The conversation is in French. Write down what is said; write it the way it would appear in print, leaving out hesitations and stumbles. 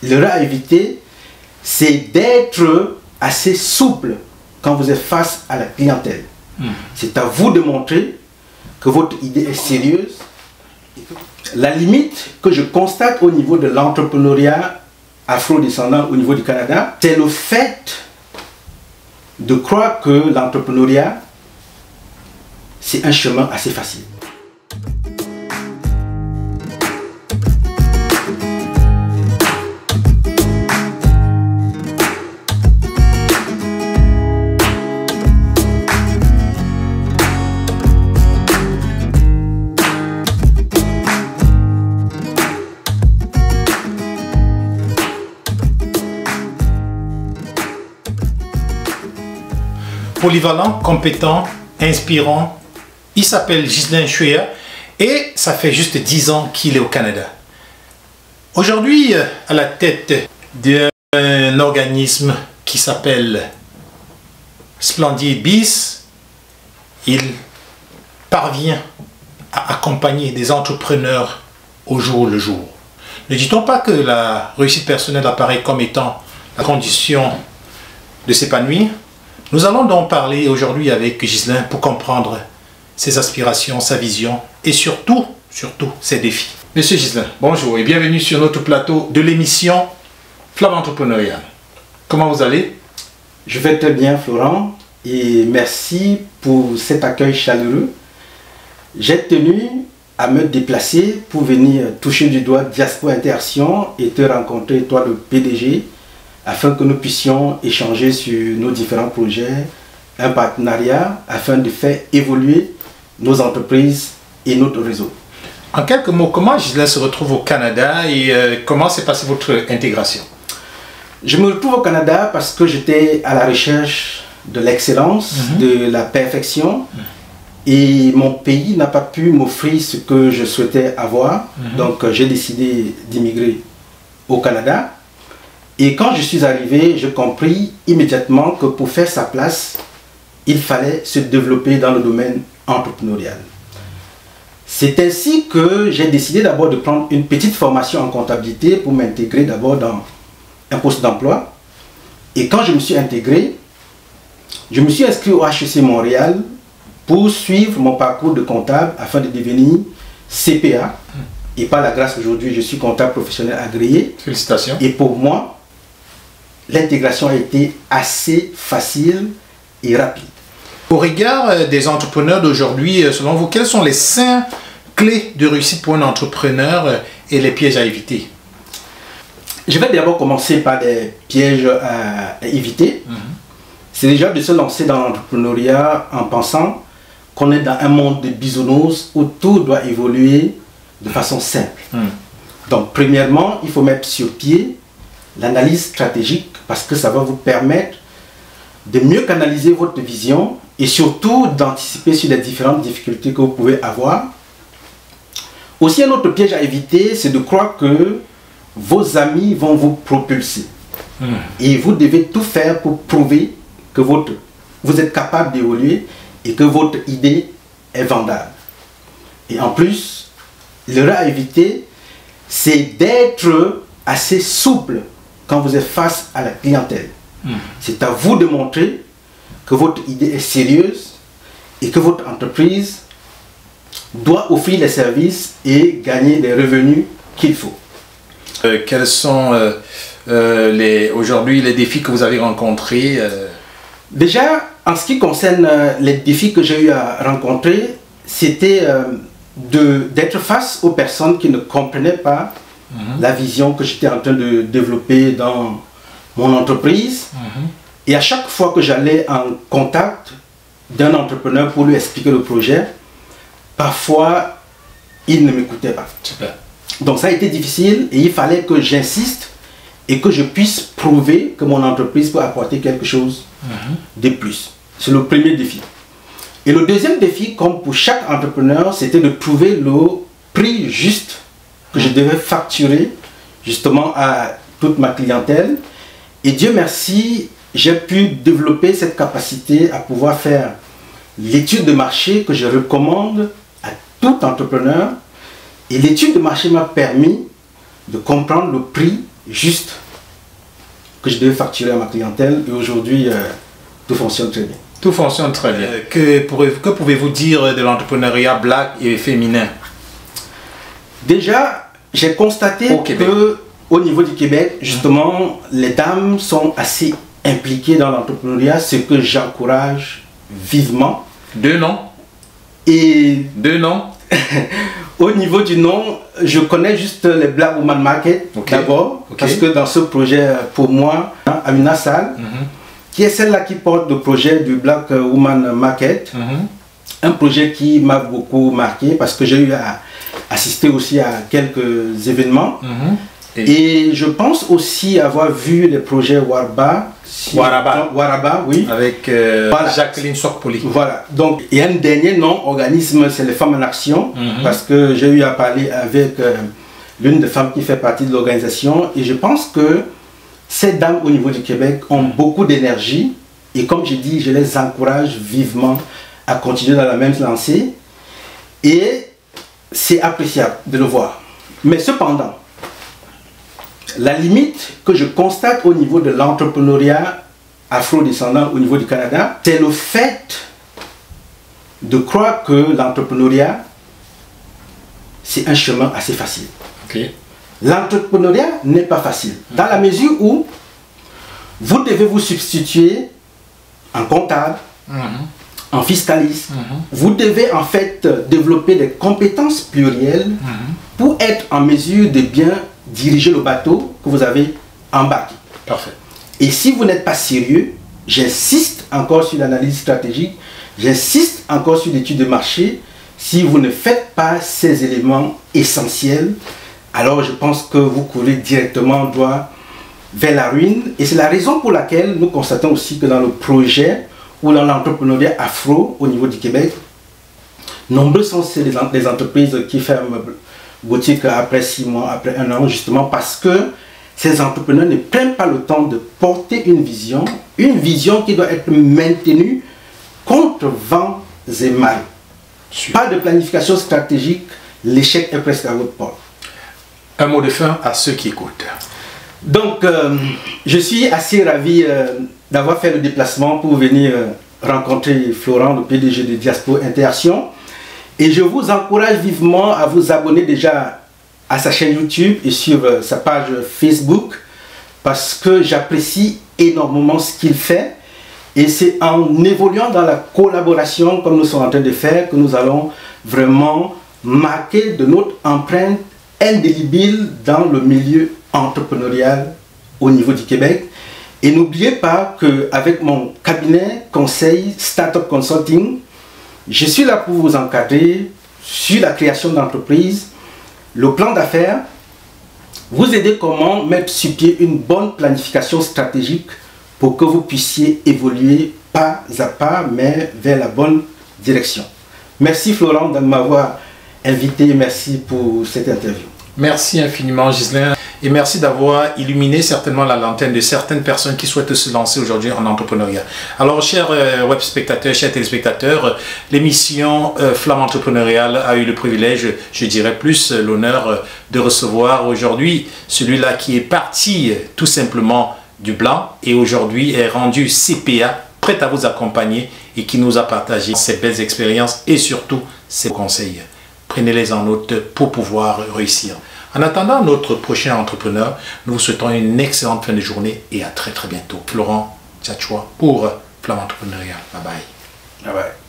l'erreur à éviter, c'est d'être assez souple quand vous êtes face à la clientèle. C'est à vous de montrer que votre idée est sérieuse. La limite que je constate au niveau de l'entrepreneuriat afro-descendant au niveau du Canada, c'est le fait de croire que l'entrepreneuriat, c'est un chemin assez facile. Polyvalent, compétent, inspirant, il s'appelle Ghislain Chouéa et ça fait juste 10 ans qu'il est au Canada. Aujourd'hui, à la tête d'un organisme qui s'appelle Splendid Bees, il parvient à accompagner des entrepreneurs au jour le jour. Ne dit-on pas que la réussite personnelle apparaît comme étant la condition de s'épanouir? Nous allons donc parler aujourd'hui avec Ghislain pour comprendre ses aspirations, sa vision et surtout ses défis. Monsieur Ghislain, bonjour et bienvenue sur notre plateau de l'émission Flamme Entrepreneuriale. Comment vous allez? Je vais très bien, Florent, et merci pour cet accueil chaleureux. J'ai tenu à me déplacer pour venir toucher du doigt Diaspora Interaction et te rencontrer, toi le PDG, afin que nous puissions échanger sur nos différents projets, un partenariat afin de faire évoluer nos entreprises et notre réseau. En quelques mots, comment Ghislain se retrouve au Canada et comment s'est passée votre intégration? Je me retrouve au Canada parce que j'étais à la recherche de l'excellence, de la perfection, et mon pays n'a pas pu m'offrir ce que je souhaitais avoir, donc j'ai décidé d'immigrer au Canada. Et quand je suis arrivé, j'ai compris immédiatement que pour faire sa place, il fallait se développer dans le domaine entrepreneurial. C'est ainsi que j'ai décidé d'abord de prendre une petite formation en comptabilité pour m'intégrer d'abord dans un poste d'emploi. Et quand je me suis intégré, je me suis inscrit au HEC Montréal pour suivre mon parcours de comptable afin de devenir CPA. Et par la grâce aujourd'hui, je suis comptable professionnel agréé. Félicitations. Et pour moi, l'intégration a été assez facile et rapide. Au regard des entrepreneurs d'aujourd'hui, selon vous, quelles sont les 5 clés de réussite pour un entrepreneur et les pièges à éviter? Je vais d'abord commencer par les pièges à éviter. C'est déjà de se lancer dans l'entrepreneuriat en pensant qu'on est dans un monde de bisounours où tout doit évoluer de façon simple. Donc, premièrement, il faut mettre sur pied l'analyse stratégique parce que ça va vous permettre de mieux canaliser votre vision et surtout d'anticiper sur les différentes difficultés que vous pouvez avoir. Aussi, un autre piège à éviter, c'est de croire que vos amis vont vous propulser. Et vous devez tout faire pour prouver que vous êtes capable d'évoluer et que votre idée est vendable. Et en plus, l'erreur à éviter, c'est d'être assez souple quand vous êtes face à la clientèle. C'est à vous de montrer que votre idée est sérieuse et que votre entreprise doit offrir les services et gagner les revenus qu'il faut. Quels sont aujourd'hui les défis que vous avez rencontrés? Déjà, en ce qui concerne les défis que j'ai eu à rencontrer, c'était d'être face aux personnes qui ne comprenaient pas la vision que j'étais en train de développer dans mon entreprise. Et à chaque fois que j'allais en contact d'un entrepreneur pour lui expliquer le projet, parfois, il ne m'écoutait pas. Super. Donc ça a été difficile et il fallait que j'insiste et que je puisse prouver que mon entreprise peut apporter quelque chose de plus. C'est le premier défi. Et le deuxième défi, comme pour chaque entrepreneur, c'était de trouver le prix juste que je devais facturer justement à toute ma clientèle. Et Dieu merci, j'ai pu développer cette capacité à pouvoir faire l'étude de marché que je recommande à tout entrepreneur. Et l'étude de marché m'a permis de comprendre le prix juste que je devais facturer à ma clientèle et aujourd'hui tout fonctionne très bien. Tout fonctionne très bien. Que pouvez-vous dire de l'entrepreneuriat black et féminin? Déjà, j'ai constaté qu'au niveau du Québec, justement, les dames sont assez impliquées dans l'entrepreneuriat, ce que j'encourage vivement. Deux noms. Et deux noms. Au niveau du nom, je connais juste les Black Woman Market d'abord, parce que dans ce projet, pour moi, Amina Sall, qui est celle-là qui porte le projet du Black Woman Market, un projet qui m'a beaucoup marqué parce que j'ai eu à assister aussi à quelques événements. Et je pense aussi avoir vu les projets Waraba, oui. Avec Jacqueline Sokpoli. Voilà. Donc, il y a un dernier nom, organisme, c'est les Femmes en Action, parce que j'ai eu à parler avec l'une des femmes qui fait partie de l'organisation. Et je pense que ces dames au niveau du Québec ont beaucoup d'énergie. Et comme j'ai dit, je les encourage vivement à continuer dans la même lancée. Et c'est appréciable de le voir. Mais cependant, la limite que je constate au niveau de l'entrepreneuriat afro-descendant au niveau du Canada, c'est le fait de croire que l'entrepreneuriat, c'est un chemin assez facile. L'entrepreneuriat n'est pas facile, dans la mesure où vous devez vous substituer en comptable, en fiscaliste. Vous devez en fait développer des compétences plurielles pour être en mesure de bien diriger le bateau que vous avez embarqué. Parfait. Et si vous n'êtes pas sérieux, j'insiste encore sur l'analyse stratégique, j'insiste encore sur l'étude de marché. Si vous ne faites pas ces éléments essentiels, alors je pense que vous courez directement droit vers la ruine. Et c'est la raison pour laquelle nous constatons aussi que dans le projet ou dans l'entrepreneuriat afro au niveau du Québec, nombreux sont les entreprises qui ferment boutique après 6 mois, après 1 an, justement parce que ces entrepreneurs ne prennent pas le temps de porter une vision qui doit être maintenue contre vents et marées. Pas de planification stratégique, l'échec est presque à votre porte. Un mot de fin à ceux qui écoutent. Donc, je suis assez ravi d'avoir fait le déplacement pour venir rencontrer Florent, le PDG de Diaspora Interaction. Et je vous encourage vivement à vous abonner déjà à sa chaîne YouTube et sur sa page Facebook parce que j'apprécie énormément ce qu'il fait. Et c'est en évoluant dans la collaboration comme nous sommes en train de faire que nous allons vraiment marquer de notre empreinte indélébile dans le milieu entrepreneurial au niveau du Québec. Et n'oubliez pas qu'avec mon cabinet conseil Startup Consulting, je suis là pour vous encadrer sur la création d'entreprise, le plan d'affaires, vous aider comment mettre sur pied une bonne planification stratégique pour que vous puissiez évoluer pas à pas, mais vers la bonne direction. Merci Florent de m'avoir invité, merci pour cette interview. Merci infiniment Ghislain et merci d'avoir illuminé certainement la lanterne de certaines personnes qui souhaitent se lancer aujourd'hui en entrepreneuriat. Alors chers web spectateurs, chers téléspectateurs, l'émission Flamme Entrepreneuriale a eu le privilège, je dirais plus l'honneur de recevoir aujourd'hui celui-là qui est parti tout simplement du blanc et aujourd'hui est rendu CPA, prêt à vous accompagner et qui nous a partagé ses belles expériences et surtout ses conseils. Prenez-les en note pour pouvoir réussir. En attendant notre prochain entrepreneur, nous vous souhaitons une excellente fin de journée et à très bientôt. Florent Tchatchoua pour Flamme Entrepreneuriale. Bye bye. Bye bye.